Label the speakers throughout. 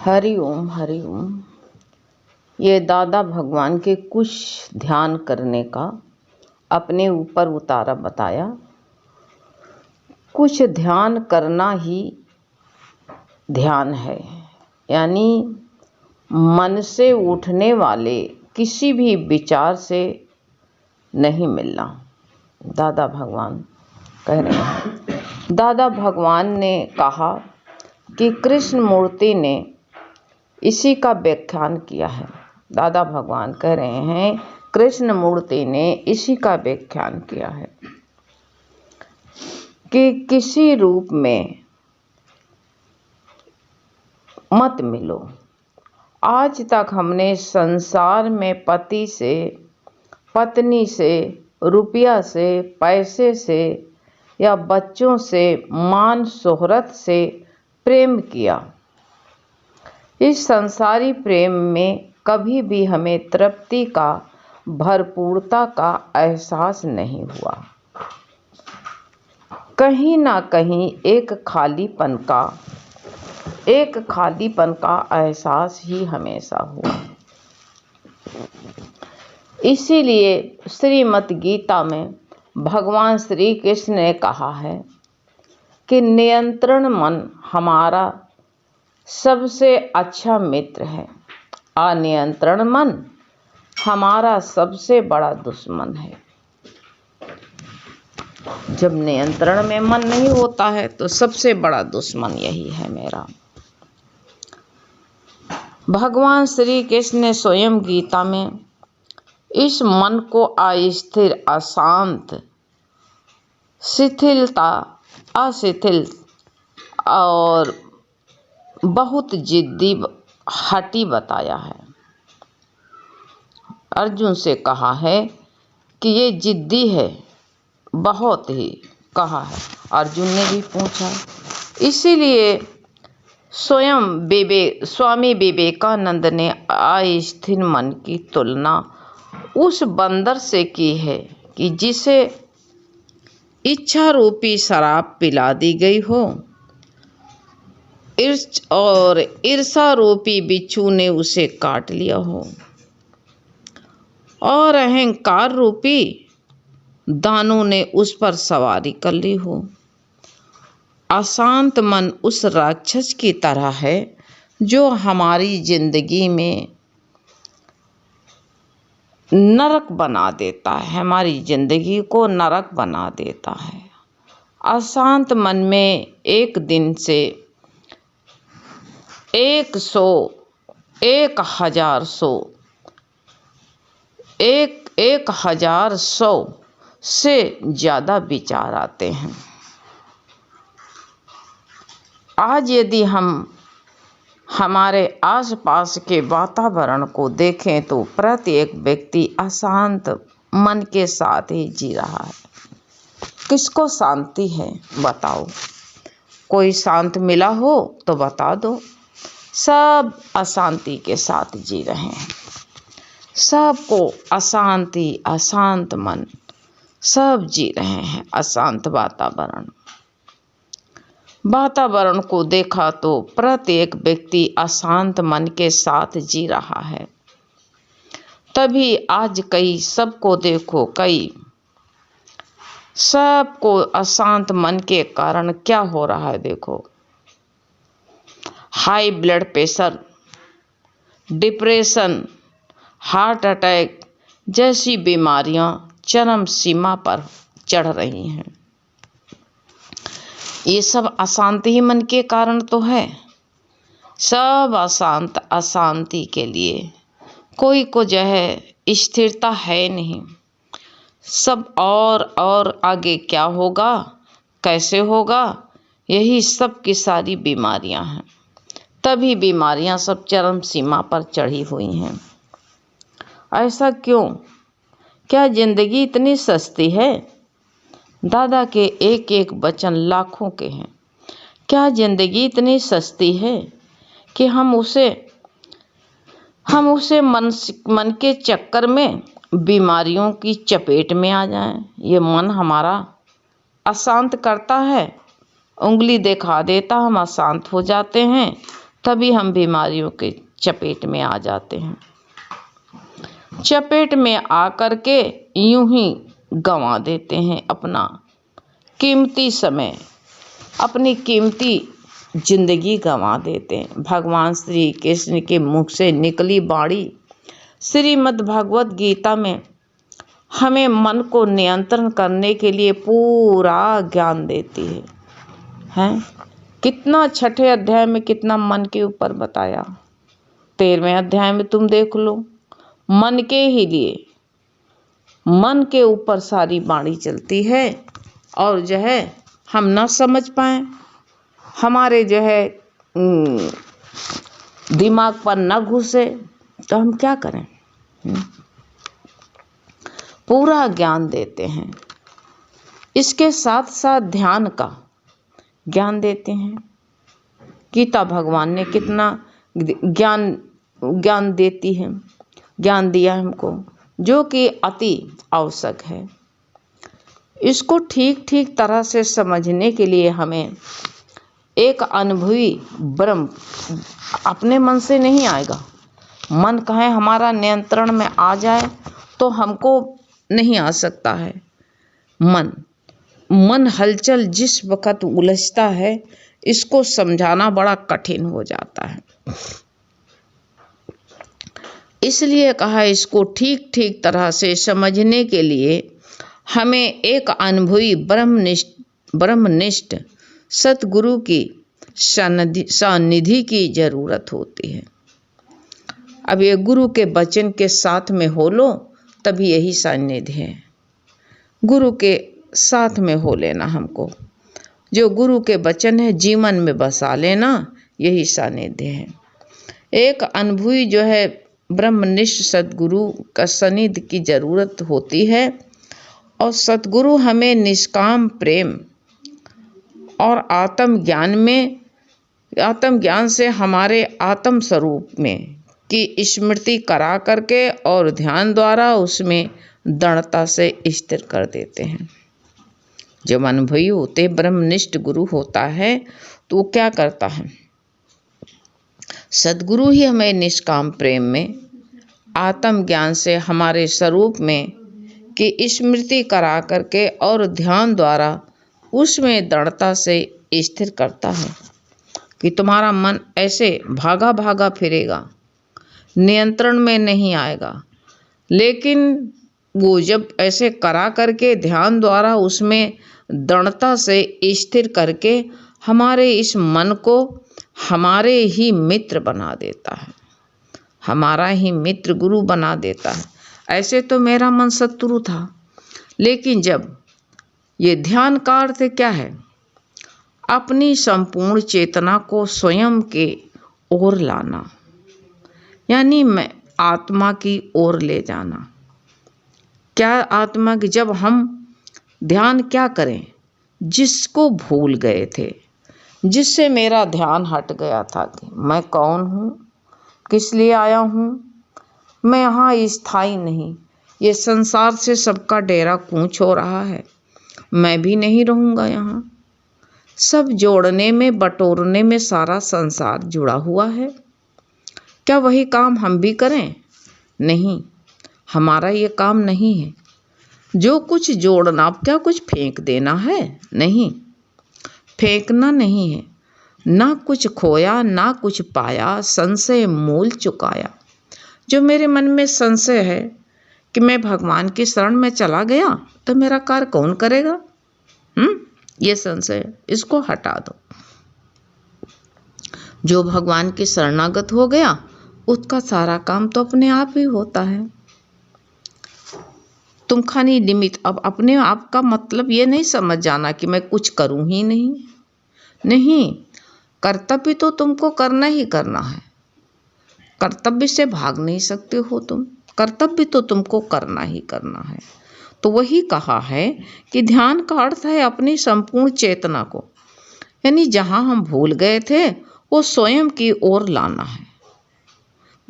Speaker 1: हरि ओम हरि ओम। ये दादा भगवान के कुछ ध्यान करने का अपने ऊपर उतारा बताया। कुछ ध्यान करना ही ध्यान है, यानी मन से उठने वाले किसी भी विचार से नहीं मिलना। दादा भगवान कह रहे हैं। दादा भगवान ने कहा कि कृष्ण मूर्ति ने इसी का व्याख्यान किया है। दादा भगवान कह रहे हैं कृष्ण मूर्ति ने इसी का व्याख्यान किया है कि किसी रूप में मत मिलो। आज तक हमने संसार में पति से, पत्नी से, रुपया से, पैसे से या बच्चों से, मान शोहरत से प्रेम किया। इस संसारी प्रेम में कभी भी हमें तृप्ति का, भरपूरता का एहसास नहीं हुआ। कहीं ना कहीं एक खालीपन का एहसास ही हमेशा हुआ। इसीलिए श्रीमद् गीता में भगवान श्री कृष्ण ने कहा है कि नियंत्रण मन हमारा सबसे अच्छा मित्र है, अनियंत्रण मन हमारा सबसे बड़ा दुश्मन है। जब नियंत्रण में मन नहीं होता है तो सबसे बड़ा दुश्मन यही है मेरा। भगवान श्री कृष्ण ने स्वयं गीता में इस मन को अस्थिर, अशांत, शिथिलता, अशिथिल और बहुत जिद्दी, हठी बताया है। अर्जुन से कहा है कि ये जिद्दी है, बहुत ही कहा है। अर्जुन ने भी पूछा। इसीलिए स्वयं स्वामी विवेकानंद ने अस्थिर मन की तुलना उस बंदर से की है कि जिसे इच्छा रूपी शराब पिला दी गई हो और ईर्षा रूपी बिच्छू ने उसे काट लिया हो और अहंकार रूपी दानों ने उस पर सवारी कर ली हो। अशांत मन उस राक्षस की तरह है जो हमारी जिंदगी में नरक बना देता है, हमारी जिंदगी को नरक बना देता है। अशांत मन में एक दिन से 100, 1000 से ज़्यादा विचार आते हैं। आज यदि हम हमारे आसपास के वातावरण को देखें तो प्रत्येक व्यक्ति अशांत मन के साथ ही जी रहा है। किसको शांति है बताओ? कोई शांत मिला हो तो बता दो। सब अशांति के साथ जी रहे हैं। सबको अशांति, अशांत मन, सब जी रहे हैं अशांत वातावरण को देखा तो प्रत्येक व्यक्ति अशांत मन के साथ जी रहा है। तभी आज सबको देखो, सबको अशांत मन के कारण क्या हो रहा है देखो। High blood pressure, depression, heart attack जैसी बीमारियां चरम सीमा पर चढ़ रही हैं। ये सब अशांति ही मन के कारण तो है। सब अशांति के लिए कोई को जो है स्थिरता है नहीं। सब और आगे क्या होगा, कैसे होगा, यही सब की सारी बीमारियां हैं। तभी बीमारियां सब चरम सीमा पर चढ़ी हुई हैं। ऐसा क्यों? क्या जिंदगी इतनी सस्ती है? दादा के एक एक वचन लाखों के हैं। क्या जिंदगी इतनी सस्ती है कि हम उसे मन के चक्कर में बीमारियों की चपेट में आ जाएं? ये मन हमारा अशांत करता है, उंगली दिखा देता, हम अशांत हो जाते हैं। तभी हम बीमारियों के चपेट में आ जाते हैं। चपेट में आकर के यूं ही गंवा देते हैं अपना कीमती समय, अपनी कीमती जिंदगी गंवा देते हैं। भगवान श्री कृष्ण के मुख से निकली वाणी श्रीमद् भगवत गीता में हमें मन को नियंत्रण करने के लिए पूरा ज्ञान देती है। हैं? कितना छठे अध्याय में कितना मन के ऊपर बताया। 13वें अध्याय में तुम देख लो, मन के ही लिए, मन के ऊपर सारी वाणी चलती है। और जो है हम न समझ पाए, हमारे जो है दिमाग पर न घुसे तो हम क्या करें। पूरा ज्ञान देते हैं। इसके साथ साथ ध्यान का ज्ञान देते हैं। गीता भगवान ने कितना ज्ञान देती है, ज्ञान दिया हमको, जो कि अति आवश्यक है। इसको ठीक ठीक तरह से समझने के लिए हमें एक अनुभवी ब्रह्म, अपने मन से नहीं आएगा। मन कहे हमारा नियंत्रण में आ जाए तो हमको नहीं आ सकता है। मन हलचल जिस वक़्त उलझता है, इसको समझाना बड़ा कठिन हो जाता है। इसलिए कहा, इसको ठीक ठीक तरह से समझने के लिए हमें एक अनुभवी ब्रह्मनिष्ठ सतगुरु की सानिधि की जरूरत होती है। अब ये गुरु के वचन के साथ में हो लो तभी यही सानिध्य है। गुरु के साथ में हो लेना हमको, जो गुरु के वचन है जीवन में बसा लेना, यही सानिध्य है। एक अनुभवी जो है ब्रह्मनिष्ठ सतगुरु का सानिध्य की जरूरत होती है। और सतगुरु हमें निष्काम प्रेम और आत्मज्ञान से हमारे आत्म स्वरूप में की स्मृति करा करके और ध्यान द्वारा उसमें दृढ़ता से स्थिर कर देते हैं। जब अनुभवी होते, ब्रह्मनिष्ठ गुरु होता है तो वो क्या करता है, सद्गुरु ही हमें निष्काम प्रेम में आत्मज्ञान से हमारे स्वरूप में की स्मृति करा करके और ध्यान द्वारा उसमें दृढ़ता से स्थिर करता है कि तुम्हारा मन ऐसे भागा भागा फिरेगा, नियंत्रण में नहीं आएगा। लेकिन वो जब ऐसे करा करके ध्यान द्वारा उसमें दृढ़ता से स्थिर करके हमारे इस मन को हमारे ही मित्र बना देता है, हमारा ही मित्र गुरु बना देता है। ऐसे तो मेरा मन शत्रु था, लेकिन जब ये ध्यान का अर्थ क्या है, अपनी संपूर्ण चेतना को स्वयं के ओर लाना, यानी मैं आत्मा की ओर ले जाना। क्या आत्मा की, जब हम ध्यान क्या करें, जिसको भूल गए थे, जिससे मेरा ध्यान हट गया था कि मैं कौन हूँ, किस लिए आया हूँ, मैं यहाँ स्थायी नहीं, ये संसार से सबका डेरा कूच हो रहा है, मैं भी नहीं रहूँगा यहाँ। सब जोड़ने में बटोरने में सारा संसार जुड़ा हुआ है। क्या वही काम हम भी करें? नहीं, हमारा ये काम नहीं है। जो कुछ जोड़ना, क्या कुछ फेंक देना है? नहीं, फेंकना नहीं है। ना कुछ खोया ना कुछ पाया, संशय मूल चुकाया। जो मेरे मन में संशय है कि मैं भगवान की शरण में चला गया तो मेरा कार्य कौन करेगा, ये संशय, इसको हटा दो। जो भगवान के शरणागत हो गया उसका सारा काम तो अपने आप ही होता है। तुम खानी निमित्त। अब अपने आप का मतलब ये नहीं समझ जाना कि मैं कुछ करूं ही नहीं, कर्तव्य तो तुमको करना ही करना है। कर्तव्य से भाग नहीं सकते हो तुम, कर्तव्य तो तुमको करना ही करना है। तो वही कहा है कि ध्यान का अर्थ है अपनी संपूर्ण चेतना को, यानी जहां हम भूल गए थे वो स्वयं की ओर लाना है।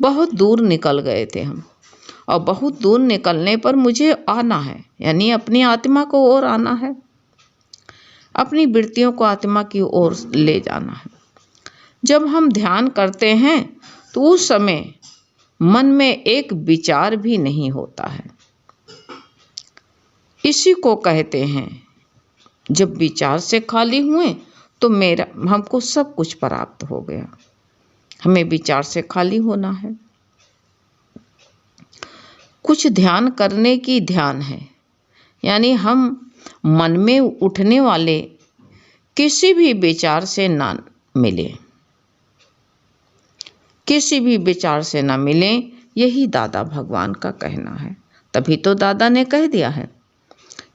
Speaker 1: बहुत दूर निकल गए थे हम, और बहुत दूर निकलने पर मुझे आना है, यानी अपनी आत्मा को ओर आना है, अपनी वृत्तियों को आत्मा की ओर ले जाना है। जब हम ध्यान करते हैं तो उस समय मन में एक विचार भी नहीं होता है। इसी को कहते हैं जब विचार से खाली हुए तो हमको सब कुछ प्राप्त हो गया। हमें विचार से खाली होना है। कुछ ध्यान करने की ध्यान है, यानी हम मन में उठने वाले किसी भी विचार से ना मिले, किसी भी विचार से ना मिले, यही दादा भगवान का कहना है। तभी तो दादा ने कह दिया है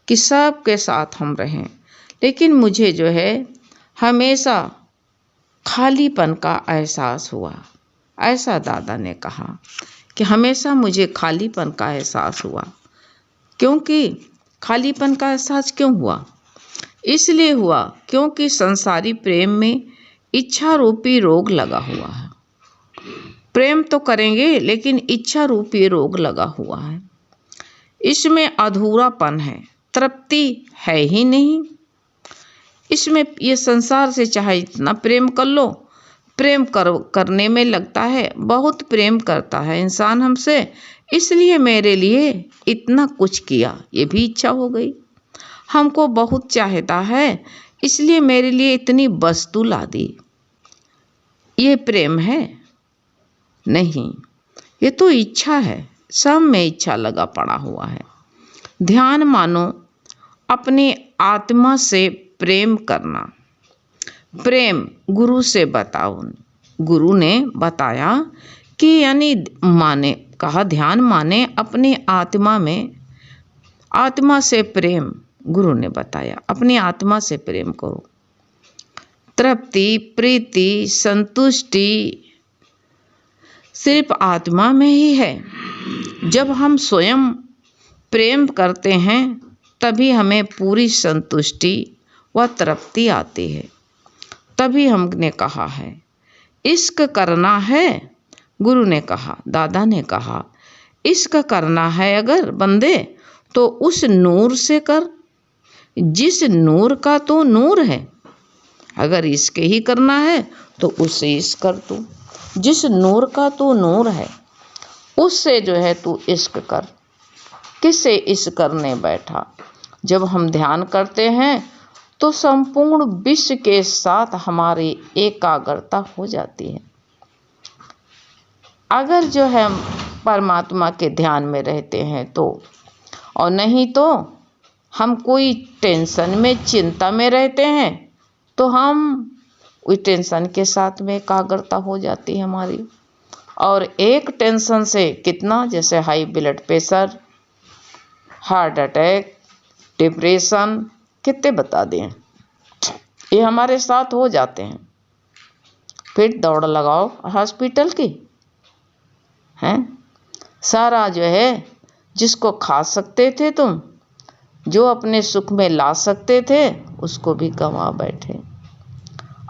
Speaker 1: कि सबके साथ हम रहें, लेकिन मुझे जो है हमेशा खालीपन का एहसास हुआ। ऐसा दादा ने कहा कि हमेशा मुझे खालीपन का एहसास हुआ। क्योंकि खालीपन का एहसास क्यों हुआ? इसलिए हुआ क्योंकि संसारी प्रेम में इच्छा रूपी रोग लगा हुआ है। प्रेम तो करेंगे लेकिन इच्छा रूपी रोग लगा हुआ है। इसमें अधूरापन है, तृप्ति है ही नहीं। इसमें ये संसार से चाहे इतना प्रेम कर लो, करने में लगता है, बहुत प्रेम करता है इंसान हमसे, इसलिए मेरे लिए इतना कुछ किया, ये भी इच्छा हो गई। हमको बहुत चाहता है, इसलिए मेरे लिए इतनी वस्तु ला दी, ये प्रेम है? नहीं, ये तो इच्छा है। सब में इच्छा लगा पड़ा हुआ है। ध्यान मानो अपनी आत्मा से प्रेम करना। प्रेम गुरु से बताओ। गुरु ने बताया कि यानी माने कहा ध्यान माने अपनी आत्मा में, आत्मा से प्रेम। गुरु ने बताया अपनी आत्मा से प्रेम करो। तृप्ति, प्रीति, संतुष्टि सिर्फ आत्मा में ही है। जब हम स्वयं प्रेम करते हैं तभी हमें पूरी संतुष्टि व तृप्ति आती है। तभी हमने कहा है इश्क करना है। गुरु ने कहा, दादा ने कहा, इश्क करना है अगर बंदे तो उस नूर से कर, जिस नूर का तो नूर है। अगर इश्क ही करना है तो उससे इश्क कर तू, जिस नूर का तो नूर है उससे जो है तू इश्क कर। किससे इश्क करने बैठा? जब हम ध्यान करते हैं तो संपूर्ण विश्व के साथ हमारी एकाग्रता हो जाती है। अगर जो है परमात्मा के ध्यान में रहते हैं तो, और नहीं तो हम कोई टेंशन में, चिंता में रहते हैं तो हम उस टेंशन के साथ में एकाग्रता हो जाती है हमारी। और एक टेंशन से कितना, जैसे high blood pressure, heart attack, depression, कितने बता दें, ये हमारे साथ हो जाते हैं। फिर दौड़ लगाओ हॉस्पिटल की, हैं? सारा जो है जिसको खा सकते थे तुम, जो अपने सुख में ला सकते थे, उसको भी गंवा बैठे।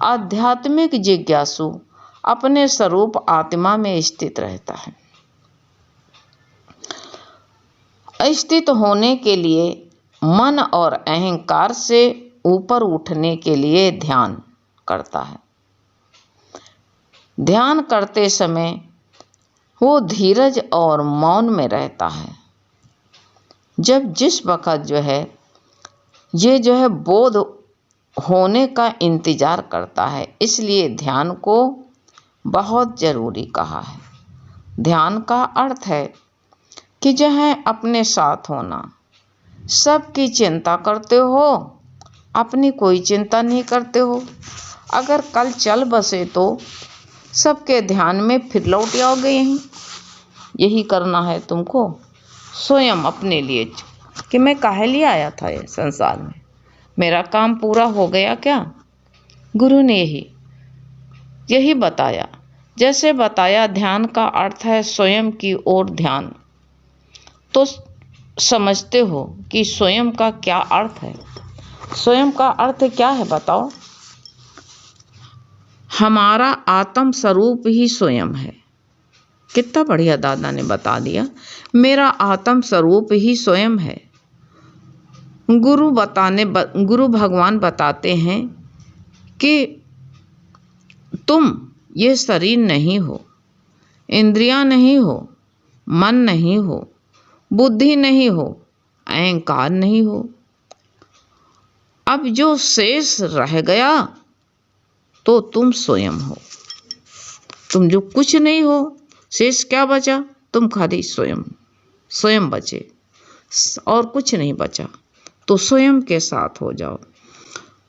Speaker 1: आध्यात्मिक जिज्ञासु अपने स्वरूप आत्मा में स्थित रहता है। स्थित होने के लिए मन और अहंकार से ऊपर उठने के लिए ध्यान करता है। ध्यान करते समय वो धीरज और मौन में रहता है। जब जिस वक़्त जो है ये जो है बोध होने का इंतज़ार करता है, इसलिए ध्यान को बहुत ज़रूरी कहा है। ध्यान का अर्थ है कि जो है अपने साथ होना। सबकी चिंता करते हो, अपनी कोई चिंता नहीं करते हो। अगर कल चल बसे तो सबके ध्यान में फिर लौट आओगे। यही करना है तुमको स्वयं अपने लिए कि मैं काहे लिए आया था ये संसार में, मेरा काम पूरा हो गया क्या? गुरु ने यही बताया। जैसे बताया ध्यान का अर्थ है स्वयं की ओर ध्यान। तो समझते हो कि स्वयं का क्या अर्थ है? स्वयं का अर्थ क्या है बताओ? हमारा आत्म स्वरूप ही स्वयं है। कितना बढ़िया दादा ने बता दिया, मेरा आत्म स्वरूप ही स्वयं है। गुरु भगवान बताते हैं कि तुम ये शरीर नहीं हो, इंद्रियां नहीं हो, मन नहीं हो, बुद्धि नहीं हो, अहंकार नहीं हो। अब जो शेष रह गया तो तुम स्वयं हो। तुम जो कुछ नहीं हो, शेष क्या बचा? तुम खाली स्वयं, स्वयं बचे और कुछ नहीं बचा। तो स्वयं के साथ हो जाओ।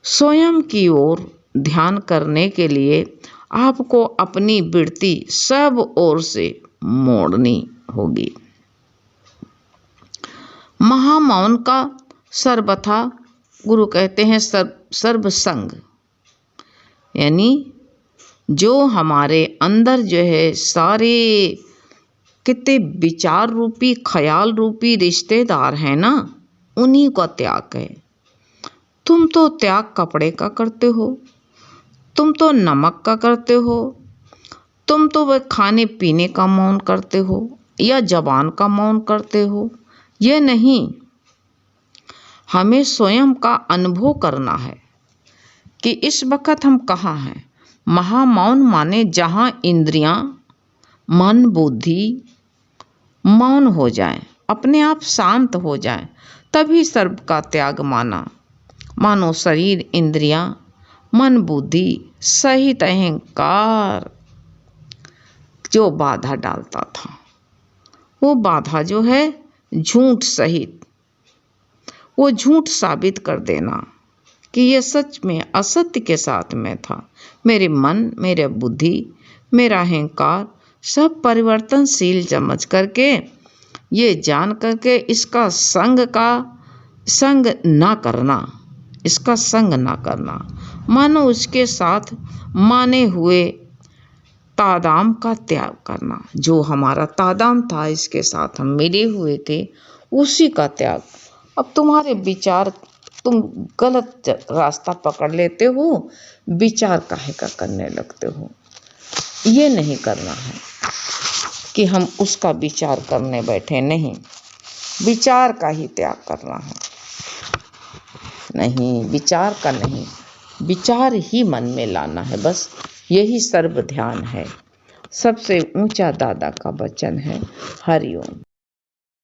Speaker 1: स्वयं की ओर ध्यान करने के लिए आपको अपनी वृत्ति सब ओर से मोड़नी होगी। महामौन का सर्वथा, गुरु कहते हैं सर्वसंग, यानी जो हमारे अंदर जो है सारे कितने विचार रूपी, ख्याल रूपी रिश्तेदार हैं ना, उन्हीं का त्याग है। तुम तो त्याग कपड़े का करते हो, तुम तो नमक का करते हो, तुम तो वह खाने पीने का मौन करते हो या जबान का मौन करते हो। ये नहीं, हमें स्वयं का अनुभव करना है कि इस वक्त हम कहाँ हैं। महामौन माने जहाँ इंद्रियां, मन, बुद्धि मौन हो जाए, अपने आप शांत हो जाए, तभी सर्व का त्याग माना। मानो शरीर, इंद्रियां, मन, बुद्धि सहित अहंकार जो बाधा डालता था, वो बाधा जो है झूठ सहित, वो झूठ साबित कर देना कि ये सच में असत्य के साथ में था। मेरे मन, मेरे बुद्धि, मेरा अहंकार सब परिवर्तनशील समझ करके, ये जान करके इसका संग ना करना, इसका संग ना करना, मानो उसके साथ माने हुए तादाम का त्याग करना। जो हमारा तादाम था, इसके साथ हम मिले हुए थे, उसी का त्याग। अब तुम्हारे विचार, तुम गलत रास्ता पकड़ लेते हो, विचार काहे का करने लगते हो। ये नहीं करना है कि हम उसका विचार करने बैठे, नहीं, विचार का ही त्याग करना है। नहीं, विचार का नहीं, विचार ही मन में लाना है, बस यही सर्व ध्यान है। सबसे ऊंचा दादा का वचन है। हरिओम।